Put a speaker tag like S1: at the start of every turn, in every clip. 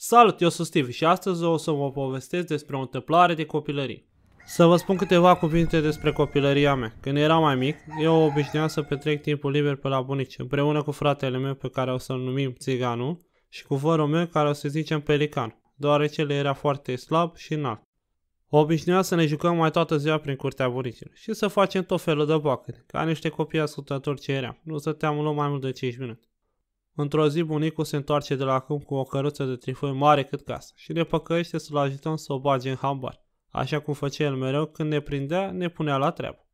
S1: Salut, eu sunt Steve și astăzi o să vă povestesc despre o întâmplare de copilărie. Să vă spun câteva cuvinte despre copilăria mea. Când eram mai mic, eu obișnuiam să petrec timpul liber pe la bunici, împreună cu fratele meu pe care o să-l numim Țiganul și cu vărul meu care o să zicem Pelican, deoarece el era foarte slab și înalt. Obișnuiam să ne jucăm mai toată ziua prin curtea bunicilor și să facem tot felul de bacări, ca niște copii ascultători ce eram. Nu stăteam în loc mai mult de 5 minute. Într-o zi bunicul se întoarce de la câmp cu o căruță de trifoi mare cât casă și ne păcăiește să-l ajutăm să o bage în hambar, așa cum făcea el mereu când ne prindea, ne punea la treabă.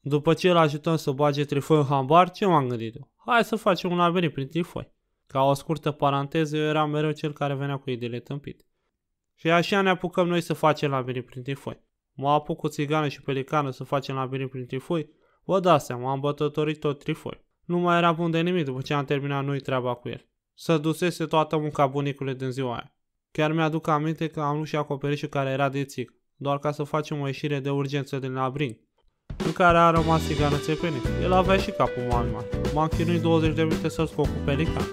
S1: După ce îl ajutăm să bage trifoi în hambar, ce m-am gândit eu? Hai să facem un labirint prin trifoi. Ca o scurtă paranteză, eu eram mereu cel care venea cu ideile tâmpite. Și așa ne apucăm noi să facem labirint prin trifoi. Mă apuc cu Țiganul și Pelicanul să facem labirint prin trifoi. Vă dați seama, am bătătorit tot trifoi. Nu mai era bun de nimic după ce am terminat noi treaba cu el. Să dusese toată munca bunicului din ziua aia. Chiar mi-aduc aminte că am luat și acoperișul care era de țic, doar ca să facem o ieșire de urgență din labirint, în care a rămas Țiganul țepenit. El avea și capul mai mare. M-am chinuit 20 de minute să scot cu Pelican.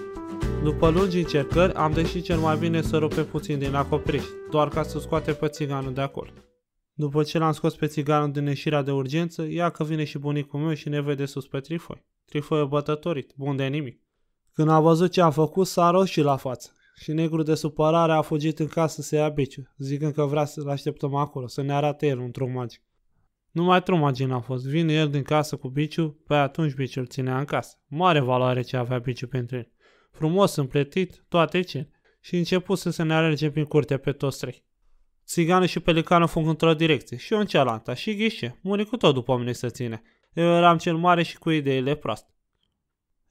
S1: După lungi încercări, am decis cel mai bine să rupem puțin din acoperiș, doar ca să scoate pe Țiganul de acolo. După ce l-am scos pe Țiganul din ieșirea de urgență, ia că vine și bunicul meu și ne vede sus pe trifoi. Trifoi bătătorit, bun de nimic. Când a văzut ce am făcut, s-a roșit la față și negru de supărare a fugit în casă să ia biciul, zicând că vrea să-l așteptăm acolo, să ne arate el un truc magic. Numai truc magic n-a fost, vine el din casă cu biciul, pe atunci biciul îl ținea în casă. Mare valoare ce avea biciul pentru el. Frumos împletit, toate cele. Și început să ne alerge prin curte pe toți trei. Țiganul și Pelicanul fug într-o direcție și eu în cealaltă și ghișe, bunicul tot după mine să ține. Eu eram cel mare și cu ideile proaste.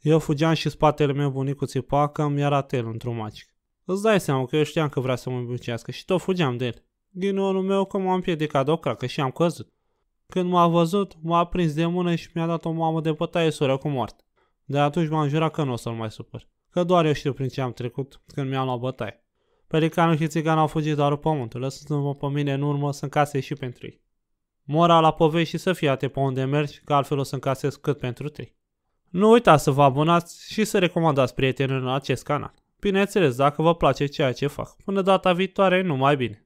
S1: Eu fugeam și spatele meu bunicul țipa că îmi arată el într-un magic. Îți dai seama că eu știam că vrea să mă îmbucească și tot fugeam de el. Ghinionul meu că m-a împiedicat de o cracă și am căzut. Când m-a văzut, m-a prins de mână și mi-a dat o mamă de bătaie sură cu moarte. De atunci m-am jurat că nu o să-l mai supăr, că doar eu știu prin ce am trecut când mi-am luat bătaie. Pelicanul și Țiganul au fugit doar pământul, lăsându-mă pe mine în urmă să încasez și pentru ei. Morala poveștii să fii atent pe unde mergi, că altfel o să încasez cât pentru trei. Nu uitați să vă abonați și să recomandați prietenilor la acest canal. Bineînțeles, dacă vă place ceea ce fac. Până data viitoare, numai bine!